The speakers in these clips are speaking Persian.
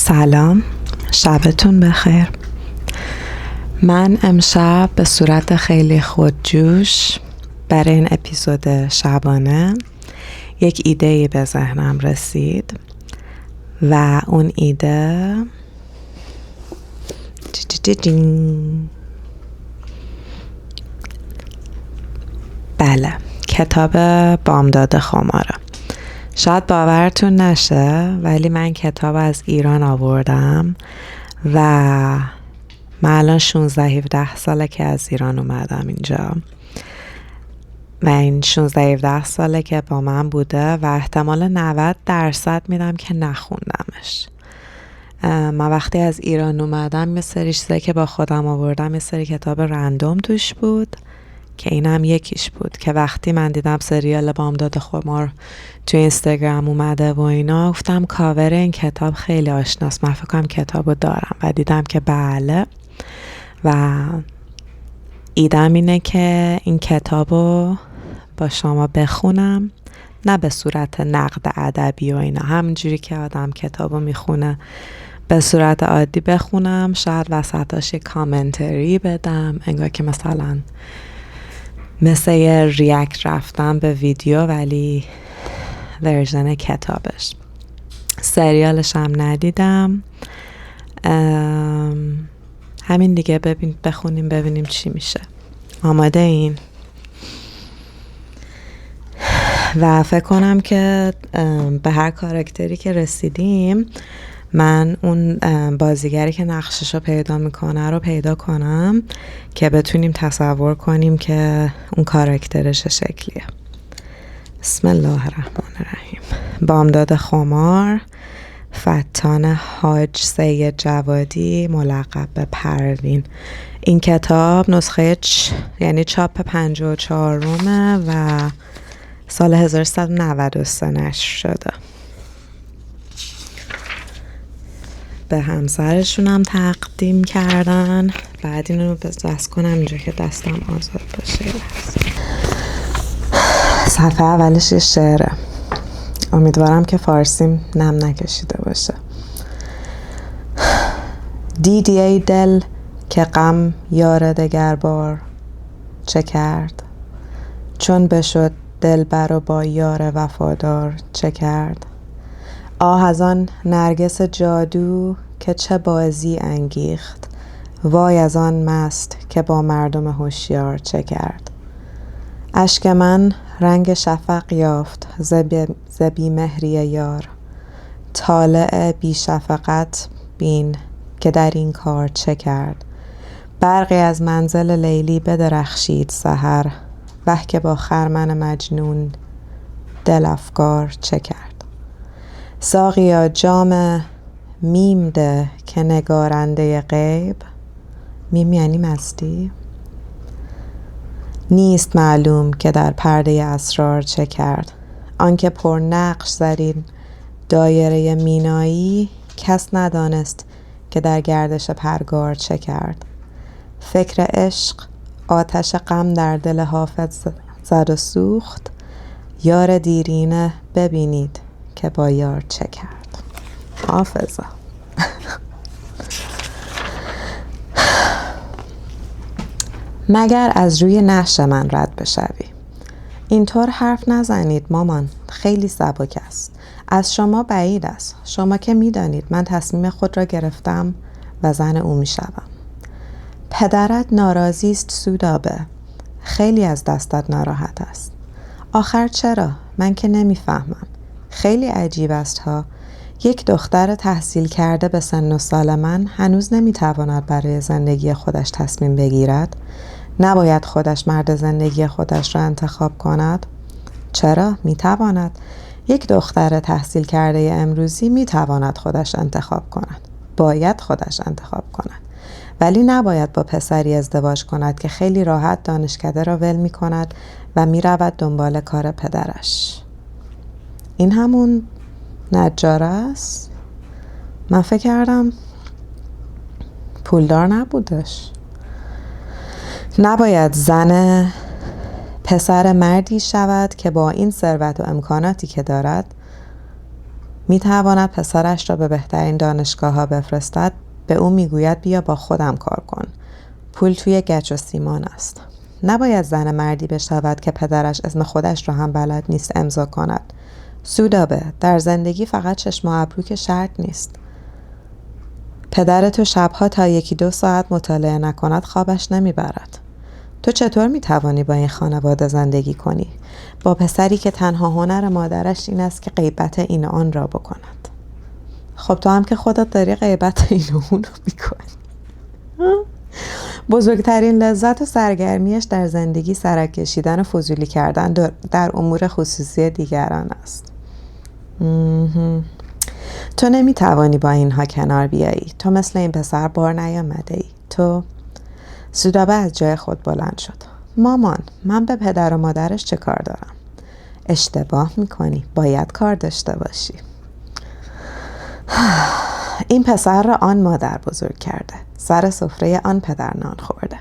سلام، شبتون بخیر. من امشب به صورت خیلی خودجوش برای این اپیزود شبانه یک ایده به ذهنم رسید و اون ایده بله، کتاب بامداد خماره. شاید باورتون نشه ولی من کتاب از ایران آوردم و من الان 16-17 ساله که از ایران اومدم اینجا و این 16-17 ساله که با من بوده و احتمال 90% میدم که نخوندمش. من وقتی از ایران اومدم یه سری چیزایی که با خودم آوردم یه سری کتاب رندوم توش بود که اینم یکیش بود که وقتی من دیدم سریال بامداد خمار توی اینستاگرام اومده و اینا گفتم کاور این کتاب خیلی آشناست، من فکر کنم کتابو دارم و دیدم که بله و ایدم اینه که این کتابو با شما بخونم، نه به صورت نقد ادبی و اینا، همونجوری که آدم کتابو میخونه به صورت عادی بخونم، شاید وسطاش یه کامنتری بدم انگار که مثلا مثل یه ریاکت رفتم به ویدیو ولی ورژن کتابش. سریالش هم ندیدم، همین دیگه بخونیم ببینیم چی میشه. آماده این؟ و فکر کنم که به هر کاراکتری که رسیدیم من اون بازیگری که نقشش رو پیدا میکنه رو پیدا کنم که بتونیم تصور کنیم که اون کاراکترش شکلیه. بسم الله الرحمن الرحیم. بامداد خمار، فتان حاج سید جوادی ملقب به پروین. این کتاب نسخه یعنی چاپ 54 رومه و سال 1393 نشر شده. به همسرشون هم تقدیم کردن. بعد اینو دست کنم اینجا که دستم آزاد باشه. صفحه اولش یه شعره، امیدوارم که فارسیم نم نکشیده باشه. دیدی ای دل که غم یار دگر بار چه کرد، چون بشد دلبر و با یار وفادار چه کرد. آه از آن نرگس جادو که چه بازی انگیخت، وای از آن مست که با مردم هوشیار چه کرد. اشک من رنگ شفق یافت ز بی مهری یار، طالع بی شفقت بین که در این کار چه کرد. برقی از منزل لیلی بدرخشید سحر، وه که با خرمن مجنون دل افگار چه کرد. ساقیا جام میم ده که نگارنده غیب، میم یعنی مستی، نیست معلوم که در پرده اسرار چه کرد. آنکه پر نقش زرین دایره مینایی، کس ندانست که در گردش پرگار چه کرد. فکر عشق آتش غم در دل حافظ زد و سوخت، یار دیرینه ببینید که با یار چه کرد. حافظه. مگر از روی نقش من رد بشوی. اینطور حرف نزنید مامان، خیلی سبک است. از شما بعید است. شما که میدانید من تصمیم خود را گرفتم و زن او میشوم. پدرت ناراضی است سودابه، خیلی از دستت ناراحت است. آخر چرا؟ من که نمیفهمم. خیلی عجیب است ها. یک دختر تحصیل کرده به سن و سال من هنوز نمیتواند برای زندگی خودش تصمیم بگیرد. نباید خودش مرد زندگی خودش را انتخاب کند؟ چرا؟ میتواند. یک دختر تحصیل کرده امروزی میتواند خودش انتخاب کند. باید خودش انتخاب کند. ولی نباید با پسری ازدواج کند که خیلی راحت دانشکده را ول می کند و می رود دنبال کار پدرش. این همون نجاره است؟ من فکر کردم پولدار نبودش. نباید زن پسر مردی شود که با این ثروت و امکاناتی که دارد میتواند پسرش را به بهترین دانشگاه ها بفرستد، به او میگوید بیا با خودم کار کن. پول توی گچ و سیمان است. نباید زن مردی بشود که پدرش اسم خودش را هم بلد نیست امضا کند. سودابه، در زندگی فقط چشم و ابرو که شرط نیست. پدر تو شبها تا 1-2 ساعت مطالعه نکند خوابش نمیبرد. تو چطور میتوانی با این خانواده زندگی کنی؟ با پسری که تنها هنر مادرش این است که غیبت این و آن را بکند. خب تو هم که خودت داری غیبت این و اون رو میکنی. بزرگترین لذت و سرگرمیش در زندگی سرک کشیدن و فضولی کردن در امور خصوصی دیگران است. تو نمیتوانی با اینها کنار بیایی. تو مثل این پسر بار نیامده ای. تو سودابه از جای خود بلند شد. مامان، من به پدر و مادرش چه کار دارم؟ اشتباه میکنی. باید کار داشته باشی. این پسر را آن مادر بزرگ کرده. سر سفره آن پدر نان خورده.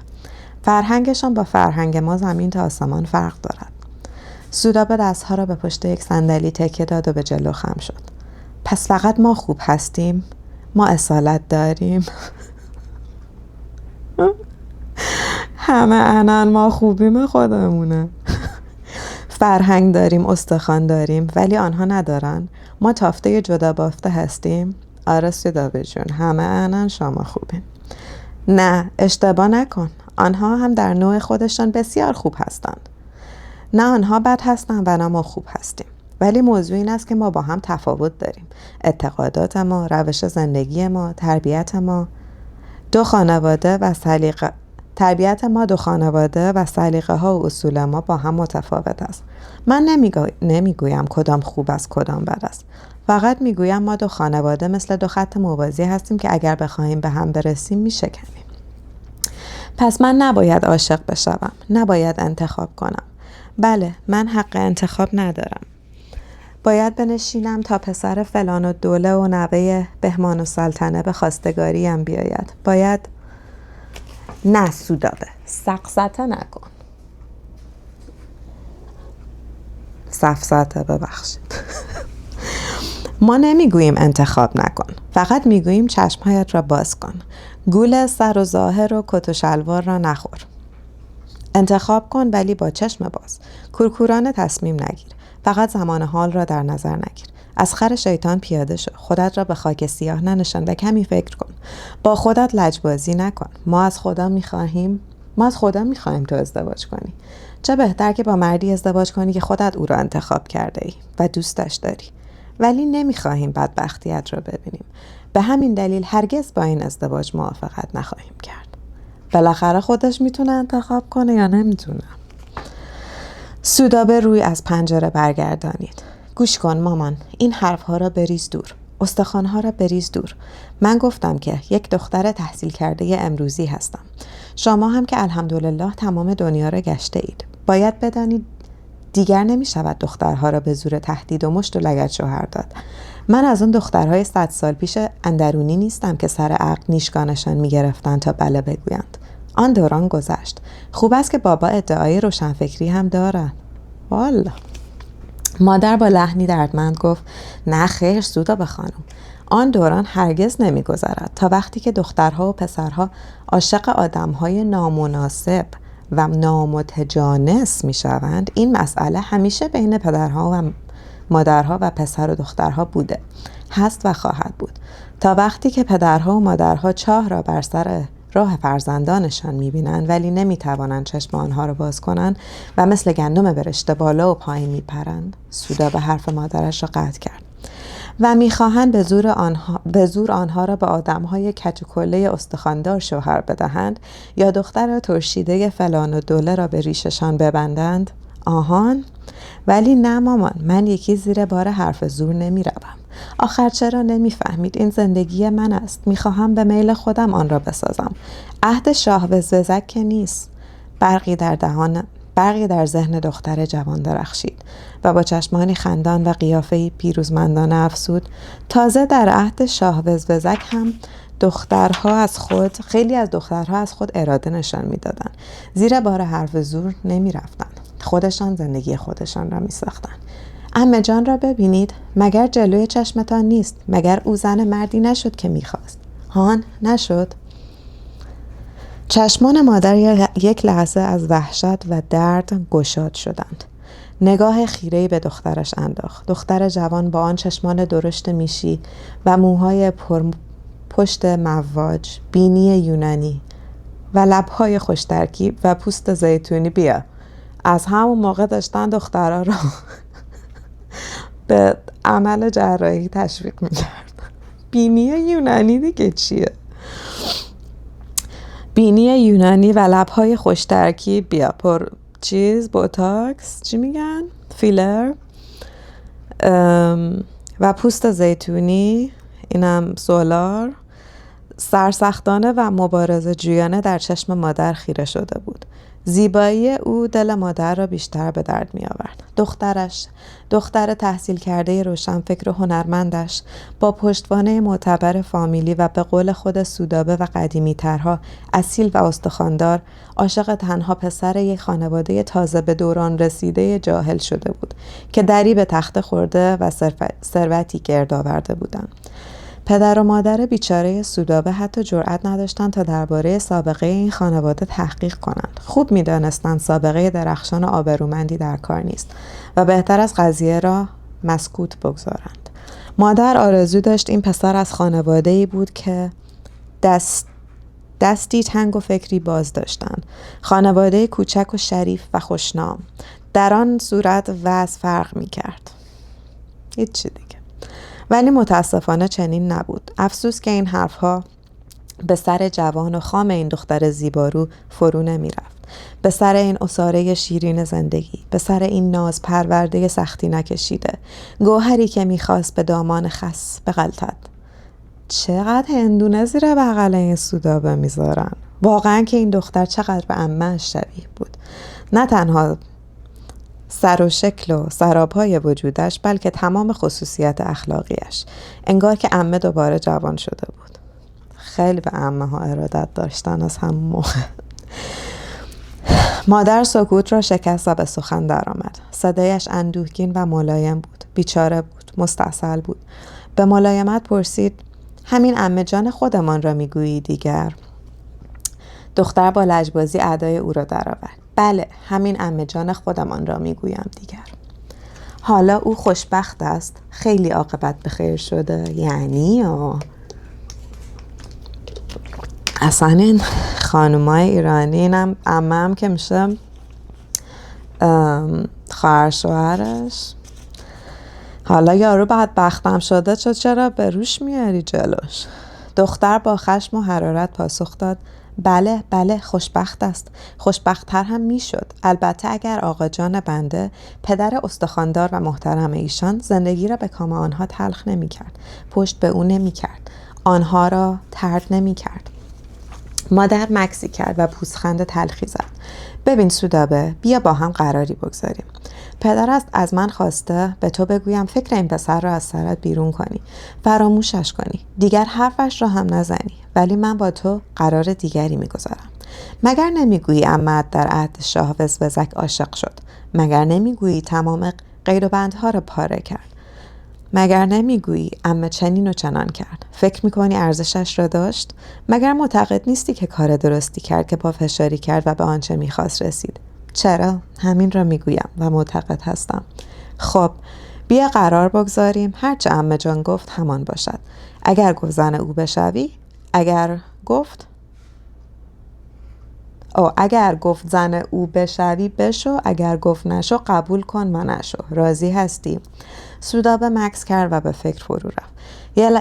فرهنگشان با فرهنگ ما زمین تا آسمان فرق دارد. سودابه دستها را به پشت یک صندلی تکیه داد و به جلو خم شد. پس فقط ما خوب هستیم؟ ما اصالت داریم؟ همه انن ما خوبیم خودمونه. فرهنگ داریم، استخوان داریم، ولی آنها ندارن. ما تافته جدا بافته هستیم. آره سودابه جون، همه انن شما خوبین. نه، اشتباه نکن. آنها هم در نوع خودشان بسیار خوب هستند. نه آنها بد هستند و نه ما خوب هستیم. ولی موضوع این است که ما با هم تفاوت داریم. اعتقادات ما، روش زندگی ما، تربیت ما دو خانواده و سلیقه ها و اصول ما با هم متفاوت است. من نمیگویم کدام خوب است کدام بد است. فقط میگویم ما دو خانواده مثل 2 خط موازی هستیم که اگر بخواهیم به هم برسیم میشکنیم. پس من نباید عاشق بشوم، نباید انتخاب کنم. بله، من حق انتخاب ندارم. باید بنشینم تا پسر فلان و دوله و نوه بهمان و سلطنه به خواستگاریم بیاید. باید نه سودابه، سقسطه نکن. سفسطه، ببخشید. ما نمیگوییم انتخاب نکن، فقط میگوییم چشمهایت را باز کن. گول سر و ظاهر و کت و شلوار را نخور. انتخاب کن ولی با چشم باز. کورکورانه تصمیم نگیر. فقط زمان حال را در نظر نگیر. از خر شیطان پیاده شو. خودت را به خاک سیاه ننشان و کمی فکر کن. با خودت لجبازی نکن. ما از خدا میخواهیم تو ازدواج کنی. چه بهتر که با مردی ازدواج کنی که خودت او را انتخاب کرده ای و دوستش داری. ولی نمیخواهیم بدبختیت را ببینیم. به همین دلیل هرگز با این ازدواج موافقت نخواهیم کرد. بالاخره خودش میتونه انتخاب کنه یا نمیتونه؟ سودابه روی از پنجره برگردانید. گوش کن مامان، این حرفها را بریز دور. استخوانها را بریز دور. من گفتم که یک دختر تحصیل کرده امروزی هستم. شما هم که الحمدلله تمام دنیا را گشته اید. باید بدانید دیگر نمی شود دخترها را به زور تهدید و مشت و لگد شوهر داد. من از اون دخترهای 100 سال پیش اندرونی نیستم که سر عقل نیشگانشان می گرفتن تا بله بگویند. آن دوران گذشت. خوب است که بابا ادعای روشنفکری هم دارن. والا. مادر با لحنی دردمند گفت نه خیر سودابه خانم. آن دوران هرگز نمی گذرد تا وقتی که دخترها و پسرها عاشق آدمهای نامناسب و نامتجانس می شوند. این مسئله همیشه بین پدرها و مادرها و پسر و دخترها بوده، هست و خواهد بود تا وقتی که پدرها و مادرها چاه را بر سر راه فرزندانشان میبینند ولی نمیتوانند چشم آنها را باز کنند و مثل گندم برشته بالا و پایین میپرند. سودابه حرف مادرش را قطع کرد. و میخواهند به زور آنها را به آدمهای کج و کله استخواندار شوهر بدهند یا دختر ترشیده فلان و دوله را به ریششان ببندند. آهان، ولی نه مامان، من یکی زیر بار حرف زور نمی روم. آخر چرا نمی فهمید؟ این زندگی من است. می خواهم به میل خودم آن را بسازم. عهد شاه وزوزک که نیست. برقی در ذهن دختر جوان درخشید و با چشمانی خندان و قیافه‌ای پیروزمندانه افسود تازه در عهد شاه وزوزک هم خیلی از دخترها از خود اراده نشان میدادند. زیر بار حرف زور نمی رفتند. خودشان زندگی خودشان را می ساختند. عمه جان را ببینید، مگر جلوی چشمتان نیست؟ مگر او زن مردی نشد که میخواست؟ هان نشد؟ چشمان مادر یک لحظه از وحشت و درد گشاد شدند. نگاه خیره‌ای به دخترش انداخت. دختر جوان با آن چشمان درشت میشی و موهای پشت مواج، بینی یونانی و لبهای خوش ترکیب و پوست زیتونی، بیا از همون موقع داشتن دخترها رو به عمل جراحی تشویق میکرد. بینی یونانی دیگه چیه؟ بینی یونانی و لبهای خوش ترکیب، بیا بوتاکس چی میگن؟ فیلر و پوست زیتونی، اینم سولار. سرسختانه و مبارزه جویانه در چشم مادر خیره شده بود. زیبایی او دل مادر را بیشتر به درد می آورد. دختر تحصیل کرده روشنفکر و هنرمندش با پشتوانه معتبر فامیلی و به قول خود سودابه و قدیمی ترها اصیل و استخواندار، عاشق تنها پسر یک خانواده تازه به دوران رسیده جاهل شده بود که دری به تخت خورده و ثروتی گرد آورده بودند. پدر و مادر بیچاره سودابه حتی جرئت نداشتند تا درباره سابقه این خانواده تحقیق کنند. خوب می‌دانستند سابقه درخشان و آبرومندی در کار نیست و بهتر از قضیه را مسکوت بگذارند. مادر آرزو داشت این پسر از خانواده‌ای بود که دستی تنگ و فکری باز داشتند. خانواده کوچک و شریف و خوشنام. در آن صورت وضع فرق می‌کرد. هیچی دیگه. ولی متاسفانه چنین نبود. افسوس که این حرفها به سر جوان و خام این دختر زیبارو فرو نمی رفت. به سر این اساره شیرین زندگی، به سر این ناز پرورده سختی نکشیده، گوهری که میخواست به دامان خس بغلطد. چقدر هندونه زیر بغل این سودابه میذارن. واقعا که این دختر چقدر به عمه‌اش شبیه بود. نه تنها سر و شکل و سرابهای وجودش، بلکه تمام خصوصیت اخلاقیش. انگار که عمه دوباره جوان شده بود. خیلی به عمه ها ارادت داشتن از همون موقع. مادر سکوت را شکست و به سخن درآمد. صدایش اندوهگین و ملایم بود. بیچاره بود، مستعسل بود. به ملایمت پرسید: همین عمه جان خودمان را میگویی دیگر؟ دختر با لجبازی ادای او را درآورد. بله، همین عمه جان خودمان را میگویم دیگر. حالا او خوشبخت است، خیلی عاقبت به خیر شده. یعنی اصلا این خانومای ایرانی، اینم عمه هم که میشه خواهر شوهرش. حالا یارو بدبختم شده، چرا به روش میاری جلوش؟ دختر با خشم و حرارت پاسخ داد: بله خوشبخت است. خوشبخت‌تر هم میشد. البته اگر آقا جان بنده، پدر استخواندار و محترم ایشان، زندگی را به کام آنها تلخ نمی کرد. پشت به او نمی کرد. آنها را طرد نمی کرد. مادر مکسی کرد و پوزخند تلخی زد. ببین سودابه، بیا با هم قراری بگذاریم. پدر است از من خواسته به تو بگویم فکر این پسر را از سرت بیرون کنی، فراموشش کنی، دیگر حرفش را هم نزنی. ولی من با تو قرار دیگری میگذارم. مگر نمیگویی عمه‌ات در عهد شاه وزوزک عاشق شد؟ مگر نمیگویی تمام قید و بندها را پاره کرد؟ مگر نمیگویی عمه چنین و چنان کرد؟ فکر میکنی ارزشش را داشت؟ مگر معتقد نیستی که کار درستی کرد که پافشاری کرد و به آنچه میخواست رسید؟ چرا؟ همین را میگویم و معتقد هستم. خب بیا قرار بگذاریم هرچه عمه جان گفت همان باشد. اگر گفت زن او بشوی، اگر گفت زن او بشوی بشو، اگر گفت نشو قبول کن و نشو. راضی هستی؟ سودابه مکث کرد و به فکر فرو رفت.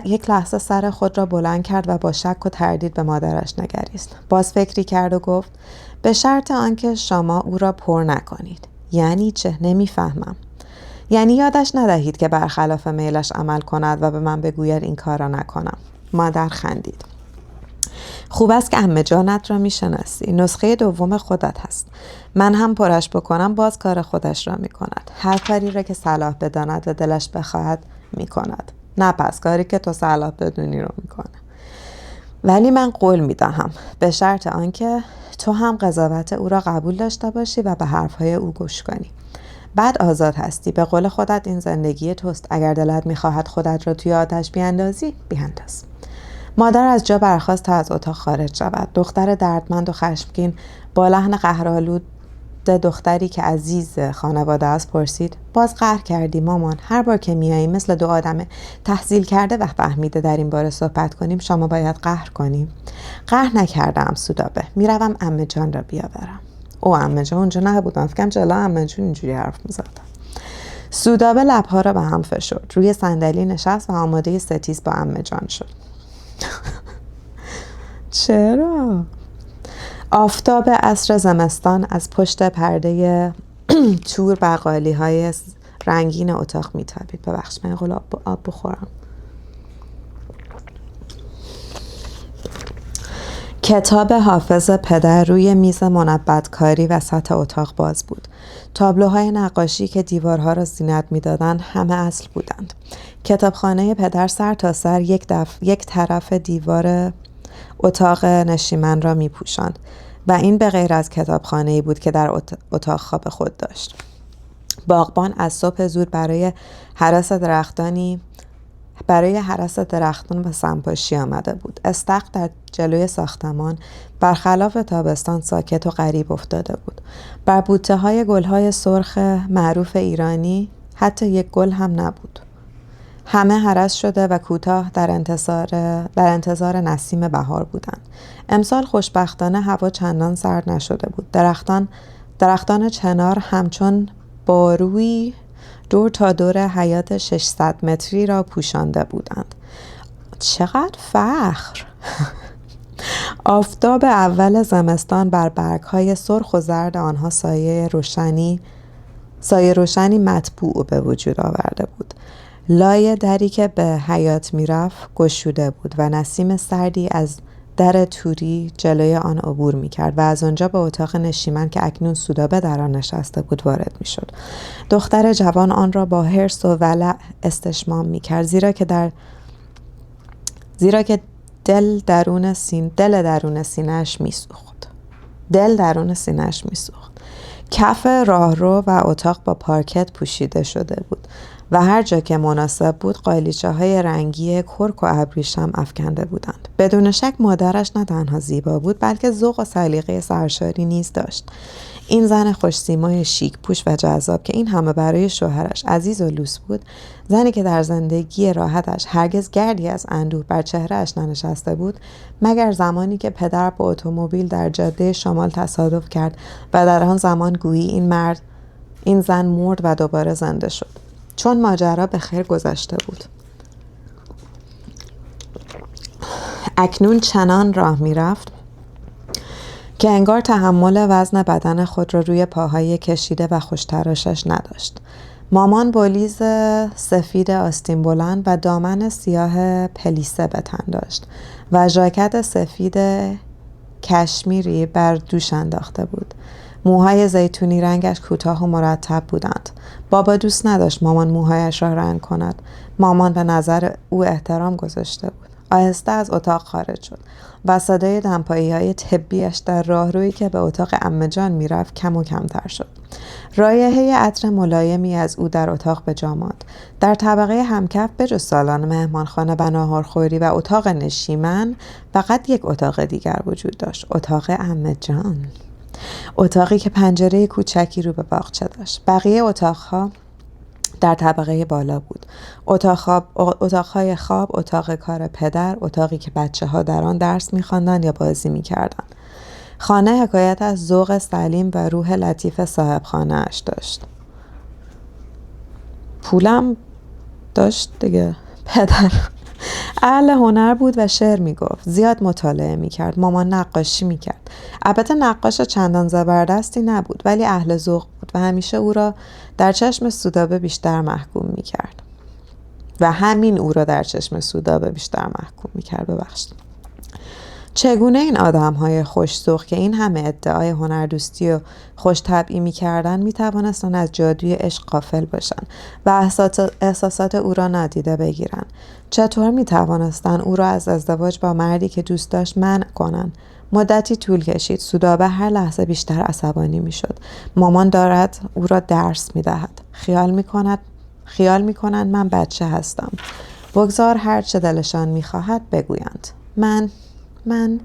یک لحظه سر خود را بلند کرد و با شک و تردید به مادرش نگریست. باز فکری کرد و گفت: به شرط آنکه شما او را پر نکنید. یعنی چه؟ نمیفهمم. یعنی یادش ندهید که برخلاف میلش عمل کند و به من بگوید این کار را نکنم. مادر خندید. خوب است که عمه جانت را میشناسی. نسخه دوم خودت هست. من هم پرش بکنم باز کار خودش را میکند. هر کاری را که صلاح بداند و دلش بخواهد میکند. نه پس کاری که تو صلاح بدونی رو میکنه. ولی من قول میدهم به شرط آنکه تو هم قضاوت او را قبول داشته باشی و به حرفهای او گوش کنی. بعد آزاد هستی. به قول خودت این زندگی توست. اگر دلت میخواهد خودت را توی آتش بیاندازی، بیانداز. مادر از جا برخاست تا از اتاق خارج شود. دختر دردمند و خشمگین با لحن قهرآلود دختری که عزیز خانواده است پرسید: باز قهر کردی مامان؟ هر بار که میایی مثل دو آدم تحصیل کرده و فهمیده در این باره صحبت کنیم شما باید قهر کنیم. قهر نکردم سودابه، میروم عمه جان را بیاورم. او عمه جان اونجا نبودم، فکرم جلو عمه جان اینجوری حرف میزدم. سودابه لبها را به هم فشرد، روی صندلی نشست و آماده ستیز با عمه جان شد. چرا؟ آفتاب عصر زمستان از پشت پرده تور بقالی های رنگین اتاق میتابید. ببخش من قول آب بخورم. کتاب حافظ پدر روی میز منبت‌کاری وسط اتاق باز بود. تابلوهای نقاشی که دیوارها را زینت می‌دادند همه اصل بودند. کتابخانه پدر سر تا سر یک طرف دیوار اتاق نشیمن را می‌پوشاند و این به غیر از کتابخانه‌ای بود که در اتاق خواب خود داشت. باغبان از صبح زود برای هرس درختان و سمپاشی آمده بود. استخر در جلوی ساختمان برخلاف تابستان ساکت و غریب افتاده بود. بر بوته‌های گل‌های سرخ معروف ایرانی حتی یک گل هم نبود. همه هرس شده و کوتاه در انتظار نسیم بهار بودند. امسال خوشبختانه هوا چندان سرد نشده بود. درختان چنار همچون بارویی دور تا دور حیاط 600 متری را پوشانده بودند. چقدر فخر! آفتاب اول زمستان بر برگ‌های سرخ و زرد آنها سایه روشنی مطبوع به وجود آورده بود. لای دری که به حیاط میرفت گشوده بود و نسیم سردی از در توری جلوی آن عبور می‌کرد و از آنجا به اتاق نشیمن که اکنون سودابه در آن نشسته بود وارد می‌شد. دختر جوان آن را با حرص و ولع استشمام می‌کرد زیرا که دل درون سینه‌اش می‌سوخت. کف راهرو و اتاق با پارکت پوشیده شده بود و هر جا که مناسب بود قالیچه‌های رنگی کرک و ابریشم افکنده بودند. بدون شک مادرش نه تنها زیبا بود بلکه ذوق و سلیقه سرشاری نیز داشت. این زن خوش‌سیمای شیک پوش و جذاب که این همه برای شوهرش عزیز و لوس بود، زنی که در زندگی راحتش هرگز گردی از اندوه بر چهرهش ننشسته بود مگر زمانی که پدر با اتومبیل در جاده شمال تصادف کرد و در آن زمان گویی این زن مرد و دوباره زنده شد. چون ماجرا به خیر گذشته بود. اکنون چنان راه می رفت که انگار تحمل وزن بدن خود را روی پاهای کشیده و خوشتراشش نداشت. مامان بولیز سفید آستین بلند و دامن سیاه پلیسه به تن داشت و ژاکت سفید کشمیری بر دوش انداخته بود. موهای زیتونی رنگش کوتاه و مرتب بودند. بابا دوست نداشت مامان موهایش را رنگ کند. مامان به نظر او احترام گذاشته بود. آهسته از اتاق خارج شد و صدای دمپایی‌های طبیش در راهرویی که به اتاق عمه جان میرفت کم و کمتر شد. رایحه عطر ملایمی از او در اتاق به جا ماند. در طبقه همکف بجز سالن مهمانخانه و ناهارخوری و اتاق نشیمن فقط یک اتاق دیگر وجود داشت. اتاق عمه جان. اتاقی که پنجره کوچکی رو به باغچه داشت. بقیه اتاقها در طبقه بالا بود. اتاقهای خواب، اتاق کار پدر، اتاقی که بچه‌ها در آن درس می‌خواندند یا بازی می‌کردند. خانه حکایت از ذوق سلیم و روح لطیف صاحب خانه اش داشت. پولم داشت دیگه. پدر اهل هنر بود و شعر میگفت. زیاد مطالعه میکرد. مامان نقاشی میکرد. البته نقاش چندان زبردستی نبود ولی اهل ذوق بود و همیشه او را در چشم سودابه بیشتر محکوم میکرد. ببخشید. چگونه این آدم‌های خوش‌ذوق که این همه ادعای هنردوستی و خوش‌طبعی می‌کردند می‌توانستند از جادوی عشق غافل باشند و احساسات او را نادیده بگیرند؟ چطور می‌توانستند او را از ازدواج با مردی که دوست داشت منع کنند؟ مدتی طول کشید. سودابه هر لحظه بیشتر عصبانی می شد. مامان دارد او را درس می دهد. خیال می کنند من بچه هستم. بگذار هر چه دلشان می خواهد بگویند. من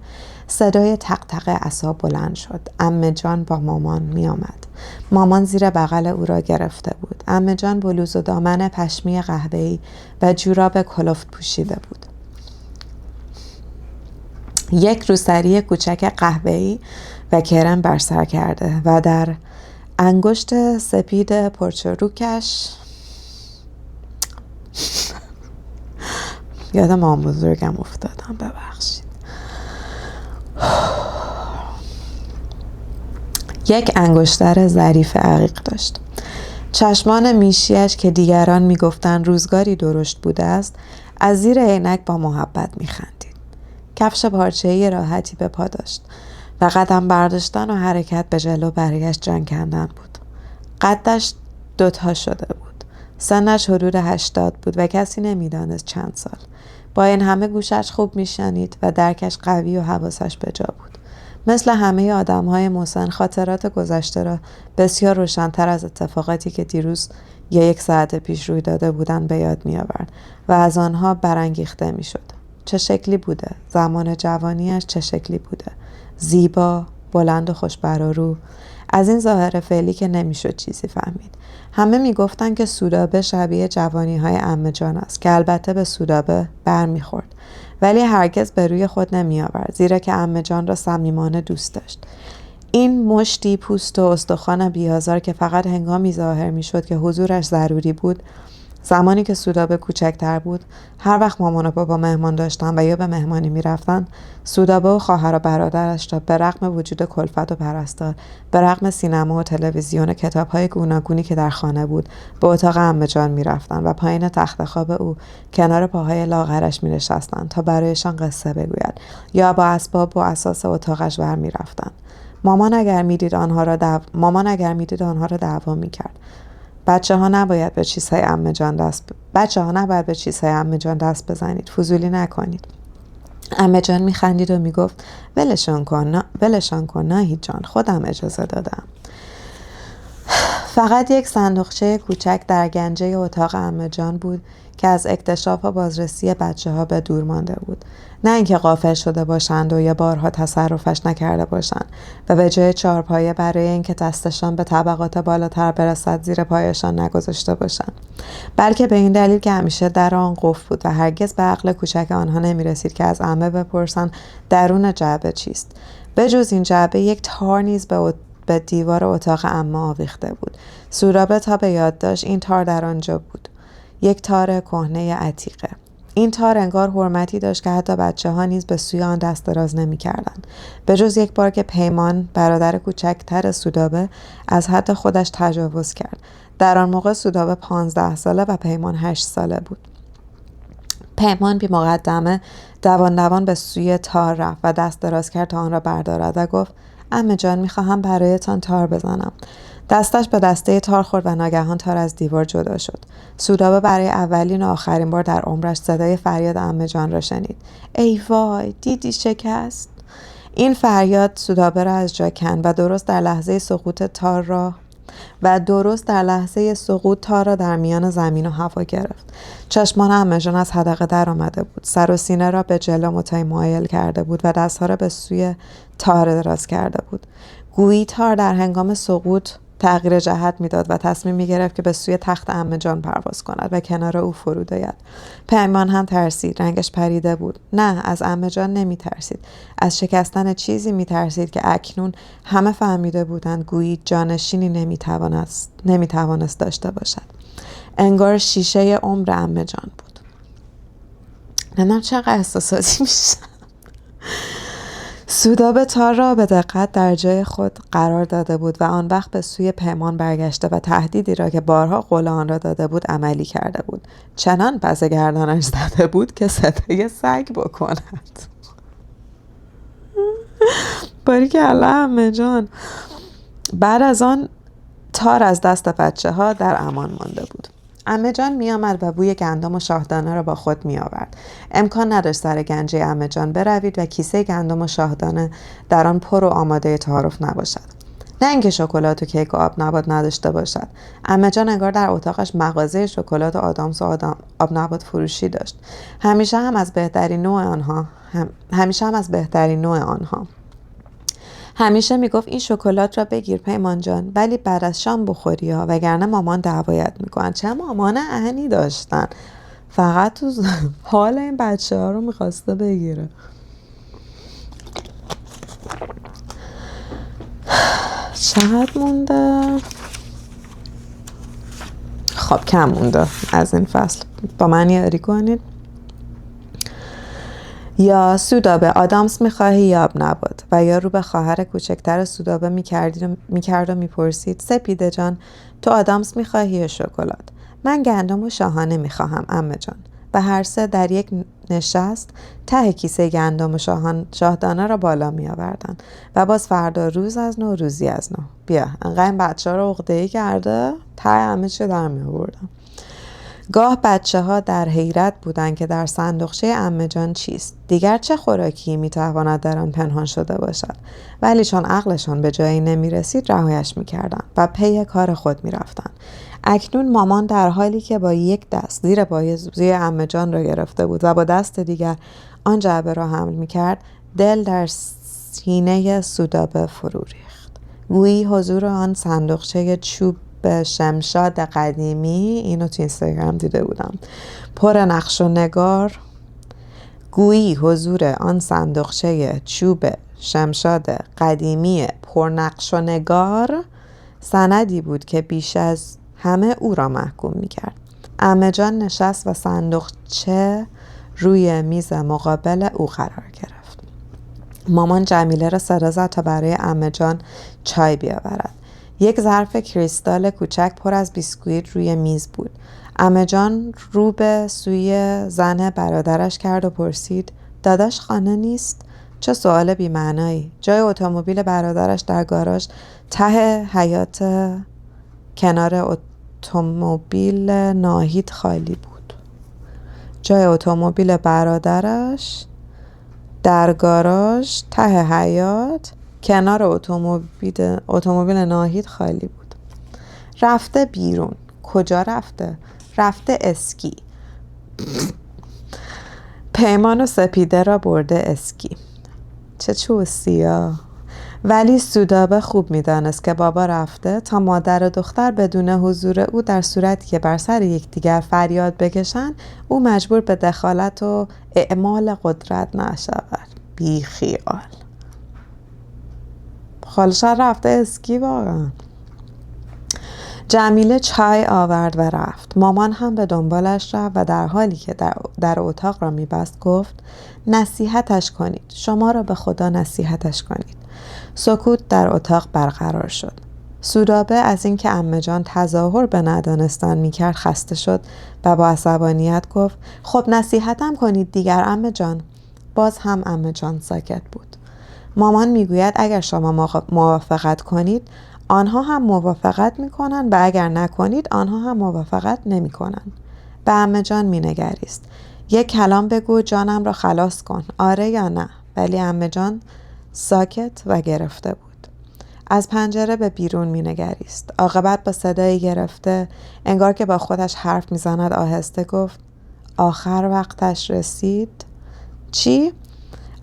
صدای تق تق اعصاب بلند شد. عمه جان با مامان می آمد. مامان زیر بغل او را گرفته بود. عمه جان بلوز و دامن پشمی قهوه‌ای و جوراب کلفت پوشیده بود. یک روسری کوچک قهوه‌ای و کرم بر سر کرده و در انگشت سپید پرچروکش یاد مام بزرگم افتادم، ببخشید. یک انگشتر ظریف عقیق داشت. چشمان میشیش که دیگران میگفتند روزگاری درشت بوده است، از زیر عینک با محبت میخندید. کفش پارچه‌ای راحتی به پا داشت و قدم برداشتن و حرکت به جلو برایش جان کندن بود. قدش 2 شده بود. سنش حدود 80 بود و کسی نمیدانست چند سال. با این همه گوشش خوب میشنید و درکش قوی و حواسش به جا بود. مثل همه آدم‌های مسن خاطرات گذشته را بسیار روشن‌تر از اتفاقاتی که دیروز یا 1 ساعت پیش روی داده بودند به یاد می‌آورد و از آنها برانگیخته می‌شد. چه شکلی بوده؟ زمان جوانیش چه شکلی بوده؟ زیبا، بلند و خوش‌برارو. از این ظاهر فعلی که نمیشد چیزی فهمید. همه میگفتند که سودابه شبیه جوانی‌های عمه جان است که البته به سودابه برمیخورد، ولی هرگز به روی خود نمی‌آورد، زیرا که عمه جان را صمیمانه دوست داشت. این مشتی پوست و استخوان بی‌آزار که فقط هنگامی ظاهر میشد که حضورش ضروری بود، زمانی که سودابه کوچکتر بود، هر وقت مامان و بابا مهمان داشتن و یا به مهمانی میرفتن، سودابه و خواهر و برادرش را به رغم وجود کلفت و پرستار، به رغم سینما و تلویزیون و کتاب‌های گوناگونی که در خانه بود، به اتاق عمه جان میرفتن و پایین تخت خواب او کنار پاهای لاغرش مینشستند تا برایشان قصه بگوید یا با اسباب و اساس اتاقش ور میرفتند. مامان اگر میدید آنها را دعوا میکرد. بچه ها نباید به چیزهای عمه جان دست بزنید. فضولی نکنید. عمه جان میخندید و میگفت ولشان کن ناهید جان، خودم اجازه دادم. فقط یک صندوقچه کوچک در گنجه اتاق عمه جان بود که از اکتشاف و بازرسی بچه ها به دور مانده بود. نه اینکه غافل شده باشند و یا بارها تصرفش نکرده باشند و به جای چارپایه برای اینکه دستشان به طبقات بالاتر برسد زیر پایشان نگذاشته باشند، بلکه به این دلیل که همیشه در آن قفل بود و هرگز به عقل کوچک آنها نمی رسید که از عمه بپرسند درون جعبه چیست. به جز این جعبه یک تار نیز به دیوار اتاق عمه آویخته بود. سودابه تا به یاد داشت این تار در آنجا بود. یک تار کهنه عتیقه. این تار انگار حرمتی داشت که حتی بچه ها نیز به سوی آن دست دراز نمی کردند. به جز یک بار که پیمان برادر کوچکتر سودابه از حد خودش تجاوز کرد. در آن موقع سودابه 15 ساله و پیمان 8 ساله بود. پیمان بی مقدمه دوان به سوی تار رفت و دست دراز کرد تا آن را بردارد و گفت عمه جان میخواهم برایتان تار بزنم. دستش به دسته تار خورد و ناگهان تار از دیوار جدا شد. سودابه برای اولین و آخرین بار در عمرش صدای فریاد عمه جان را شنید. ای وای، دیدی شکست؟ این فریاد سودابه را از جا کند و درست در لحظه سقوط تار را در میان زمین و هوا گرفت. چشمان عمه جان از حدقه در آمده بود. سر و سینه را به جلو مایل کرده بود و دستها را به سوی تار دراز کرده بود. گویی تار در هنگام سقوط تغییر جهت میداد و تصمیم میگرفت که به سوی تخت عمه جان پرواز کند و کنار او فرود آید. پیمان هم ترسید. رنگش پریده بود. نه، از عمه جان نمیترسید. از شکستن چیزی میترسید که اکنون همه فهمیده بودند گویی جانشینی نمیتوانست داشته باشد. انگار شیشه عمر عمه جان بود. نمیدونم چقدر احساساتی میشه. سودابه تار را به دقت در جای خود قرار داده بود و آن وقت به سوی پیمان برگشته و تهدیدی را که بارها قول آن را داده بود عملی کرده بود. چنان پس گردنش زده بود که صدای سگ بکند. باریکلا عمه جان. بعد از آن تار از دست بچه ها در امان مانده بود. عمه جان می آمد و بوی گندم و شاهدانه را با خود می آورد. امکان نداشت سر گنجه عمه جان بروید و کیسه گندم و شاهدانه در آن پر و آماده تعارف نباشد. نه اینکه شکلات و کیک و آب نبات نداشته باشد. عمه جان انگار در اتاقش مغازه شکلات و آدامس و آب نبات فروشی داشت. همیشه هم از بهترین نوع آنها. همیشه میگفت این شکلات را بگیر پیمان جان، ولی بعد از شام بخوری ها، وگرنه مامان دعوایت میکنن. چه مامان اهنی داشتن، فقط تو حال این بچه ها رو میخواسته بگیره. چقدر مونده؟ خب کم مونده از این فصل، با من یاری کنید. یا سودابه آدامس میخواهی یا آب نبات؟ و یا رو به خواهر کوچکتر سودابه میکرد و میپرسید سپیده جان تو آدامس میخواهی یا شکلات؟ من گندم و شاهانه میخواهم عمه جان. و هر سه در یک نشست ته کیسه گندم و شاهدانه را بالا می آوردن و باز فردا روز از نو روزی از نو. بیا انقدر این بچه ها رو عقده‌ای کرده ته همه چی در می آوردن. گاه بچه ها در حیرت بودند که در صندوقچه عمه جان چیست، دیگر چه خوراکی می تواند در آن پنهان شده باشد، ولی چون عقلشان به جایی نمی رسید رهایش می کردن و پی کار خود می رفتن. اکنون مامان در حالی که با یک دست زیر بازوی عمه جان را گرفته بود و با دست دیگر آن جعبه را حمل می کرد، دل در سینه سودابه فرو ریخت. گویی حضور آن صندوقچه چوب به شمشاد قدیمی، اینو تو اینستاگرام دیده بودم، پر نقش و نگار، گویی حضور آن صندوقچه چوب شمشاد قدیمی پر نقش و نگار سندی بود که بیش از همه او را محکوم می‌کرد. عمه جان نشست و صندوقچه روی میز مقابل او قرار گرفت. مامان جمیله را صدا زد تا برای عمه جان چای بیاورد. یک ظرف کریستال کوچک پر از بیسکویت روی میز بود. عمه جان رو به سوی زن برادرش کرد و پرسید داداش خانه نیست؟ چه سوال بی‌معنایی. جای اتومبیل برادرش در گاراژ ته حیاط کنار اتومبیل ناهید خالی بود. جای اتومبیل برادرش در گاراژ ته حیاط کنار اتومبیل ناهید خالی بود. رفته بیرون. کجا رفته؟ رفته اسکی. پیمان و سپیده را برده اسکی. چه چوسیا. ولی سودابه خوب می‌دانست که بابا رفته تا مادر و دختر بدون حضور او در صورتی که بر سر یکدیگر فریاد بکشند او مجبور به دخالت و اعمال قدرت نشود. بی خیال. خالشان رفته اسکی واقعا. جمیله چای آورد و رفت. مامان هم به دنبالش رفت و در حالی که در اتاق را می‌بست گفت نصیحتش کنید. شما را به خدا نصیحتش کنید. سکوت در اتاق برقرار شد. سودابه از اینکه عمه جان تظاهر به ندانستن می‌کرد خسته شد و با عصبانیت گفت خب نصیحتم کنید دیگر عمه جان. باز هم عمه جان ساکت بود. مامان میگوید اگر شما موافقت کنید آنها هم موافقت میکنن و اگر نکنید آنها هم موافقت نمیکنن. به عمه جان مینگریست. یک کلام بگو جانم را خلاص کن، آره یا نه. ولی عمه جان ساکت و گرفته بود. از پنجره به بیرون مینگریست. عاقبت با صدای گرفته انگار که با خودش حرف میزند آهسته گفت آخر وقتش رسید. چی؟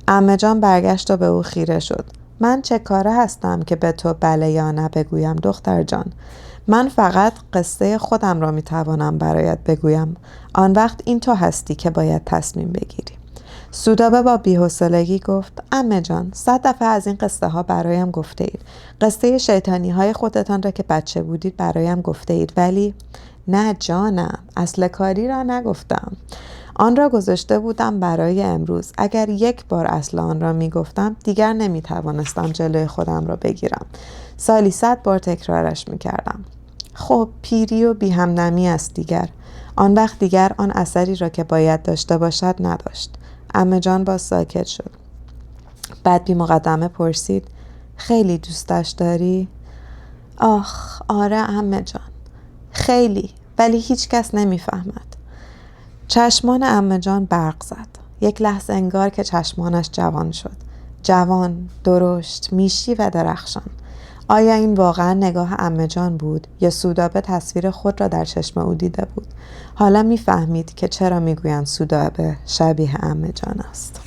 عمه جان برگشت و به او خیره شد. من چه کاره هستم که به تو بله یا نه بگویم دختر جان؟ من فقط قصه خودم را میتوانم برایت بگویم. آن وقت این تو هستی که باید تصمیم بگیری. سودابه با بی‌حوصلگی گفت عمه جان 100 دفعه از این قصه ها برایم گفته اید. قصه شیطانی های خودتان را که بچه بودید برایم گفته اید، ولی نه جانم، اصل کاری را نگفتم. آن را گذاشته بودم برای امروز. اگر یک بار اصل آن را می گفتم دیگر نمی توانستم جلوی خودم را بگیرم. سالی 100 بار تکرارش می کردم. خب پیری و بی همدمی است دیگر. آن وقت دیگر آن اثری را که باید داشته باشد نداشت. عمه جان باز ساکت شد. بعد بی مقدمه پرسید خیلی دوستش داری؟ آخ آره عمه جان، خیلی، ولی هیچ کس نمیفهمد. چشمان عمه جان برق زد. یک لحظه انگار که چشمانش جوان شد. جوان، درشت، میشی و درخشان. آیا این واقعا نگاه عمه جان بود یا سودابه تصویر خود را در چشم او دیده بود؟ حالا میفهمید که چرا میگویند سودابه شبیه عمه جان است.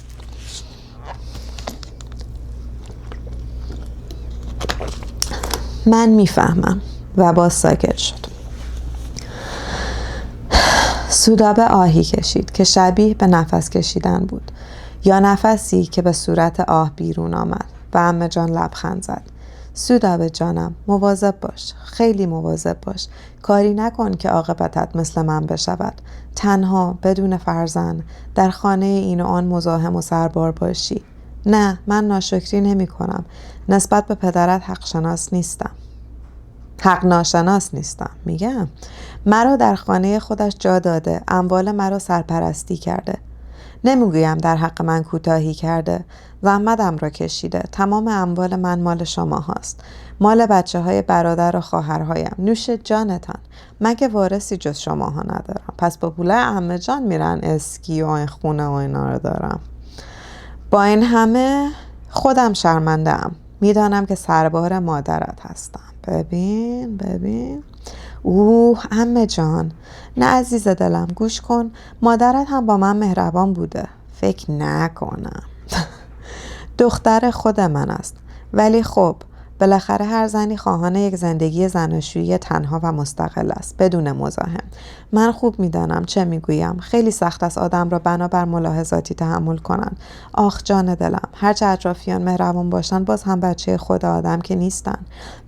من میفهمم و باز ساکت شد. سودابه آهی کشید که شبیه به نفس کشیدن بود، یا نفسی که به صورت آه بیرون آمد و عمه جان لبخند زد. سودابه جانم، مواظب باش، خیلی مواظب باش. کاری نکن که عاقبتت مثل من بشود. تنها، بدون فرزند، در خانه این و آن مزاحم و سربار باشی. نه، من ناشکری نمی کنم. نسبت به پدرت حق ناشناس نیستم. میگم مرا در خانه خودش جا داده، اموال مرا سرپرستی کرده. نمیگویم در حق من کوتاهی کرده. زحمتم را کشیده. تمام اموال من مال شما هاست، مال بچه های برادر و خواهرهایم. نوش جانتان، من که وارثی جز شما ها ندارم. پس با پول عمه جان میرن اسکی و این خونه و اینا رو دارم. با این همه خودم شرمنده ام. میدانم که سربار مادرت هستم. ببین عمه جان، نه عزیز دلم، گوش کن. مادرت هم با من مهربان بوده. فکر نکنم. دختر خود من است. ولی خب بالاخره هر زنی خواهان یک زندگی زناشویی تنها و مستقل است، بدون مزاحم. من خوب میدانم چه میگویم. خیلی سخت است آدم را بنابر ملاحظاتی تحمل کنند. آخ جان دلم، هرچه اطرافیان مهربان باشند، باز هم بچه خود آدم که نیستن.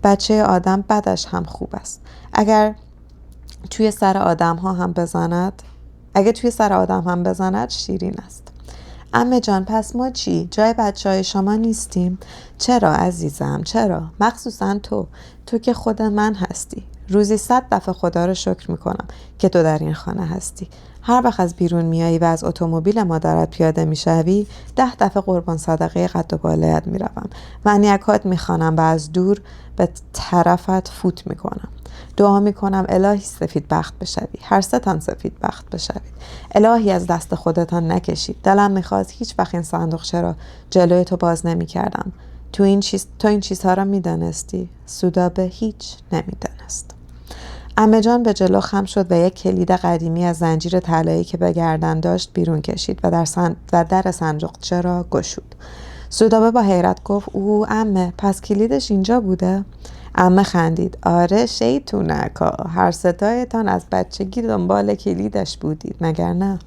بچه آدم بدش هم خوب است. اگه توی سر آدم هم بزند شیرین است. عمه جان، پس ما چی؟ جای بچه‌های شما نیستیم؟ چرا عزیزم، چرا؟ مخصوصا تو که خود من هستی. روزی 100 دفعه خدا رو شکر میکنم که تو در این خانه هستی. هر وقت از بیرون میایی و از اتومبیل مادرت پیاده میشوی، 10 دفعه قربان صدقه قد و بالایت میروم و انیکات میخوانم و از دور به طرفت فوت میکنم. دعا میکنم الهی سفید بخت بشوی، هر سه‌تان سفید بخت بشوید. الهی از دست خودتان نکشید. دلم میخواست هیچ وقت این صندوقچه را جلوی تو باز نمیکردم. تو این چیزها را میدانستی؟ سودابه هیچ نمیدانست. عمه جان به جلو خم شد و یک کلید قدیمی از زنجیر طلایی که به گردن داشت بیرون کشید و در صندوقچه را گشود. سودابه با حیرت گفت عمه، پس کلیدش اینجا بوده؟ عمه خندید. آره شیطونکا، هر ستایتان از بچگی دنبال کلیدش بودید مگر نه؟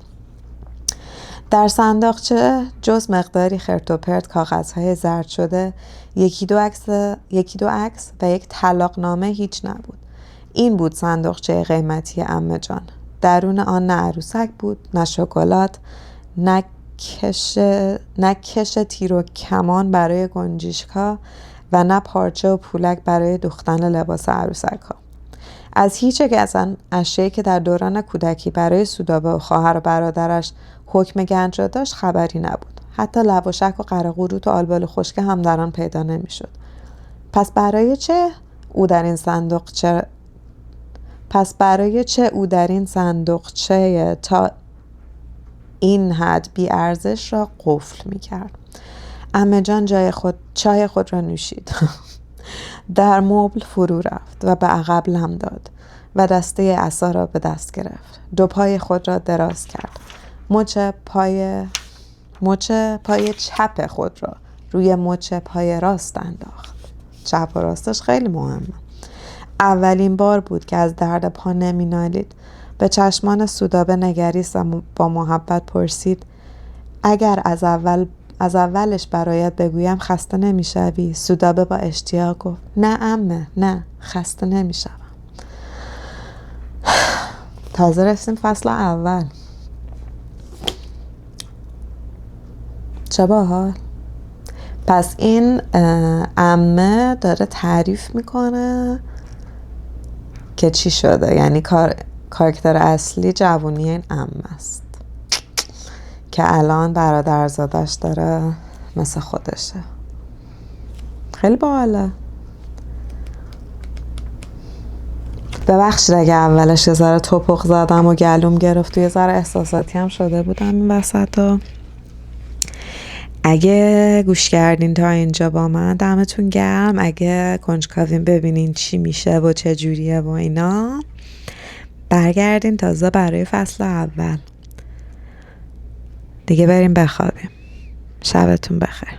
در صندوقچه جز مقداری خرت و پرت کاغذهای زرد شده، یکی دو عکس و یک طلاقنامه هیچ نبود. این بود صندوقچه قیمتی عمه جان. درون آن نه عروسک بود، نه شکلات، نه کش تیر و کمان برای گنجشک‌ها و نه پارچه و پولک برای دوختن لباس عروسک ها. از هیچ یک از آن اشیایی که در دوران کودکی برای سودابه و خواهر و برادرش حکم گنج را داشت خبری نبود. حتی لواشک و قرقروت و آلبال خشکه هم در آن پیدا نمیشد. پس برای چه او در این صندوقچه تا این حد بی ارزش را قفل می کرد؟ عمه جان چای خود را نوشید. در مبل فرو رفت و به عقب لم داد و دسته عصا را به دست گرفت. دو پای خود را دراز کرد. مچ پای چپ خود را روی مچ پای راست انداخت. چپ و راستش خیلی مهمه. اولین بار بود که از درد پا نمی نالید. به چشمان سودابه نگریست و با محبت پرسید اگر از اولش برایت بگویم خسته نمیشوی؟ سودابه با اشتیاق گفت نه عمه، نه، خسته نمیشوم. تازه رسیم فصل اول. چه باحال. پس این عمه داره تعریف میکنه که چی شده. یعنی کاراکتر اصلی جوونی این عمه است که الان برادرزادش داره مثل خودشه. خیلی باحاله. ببخشید اگه اولش یه ذره توپق زدم و گلوم گرفت و یه ذره احساساتی هم شده بودم این وسط. اگه گوش کردین تا اینجا با من دمتون گرم. اگه کنجکاوین ببینین چی میشه و چه جوریه و اینا، برگردین تازه برای فصل اول. دیگه بریم بخوابیم. شبتون بخیر.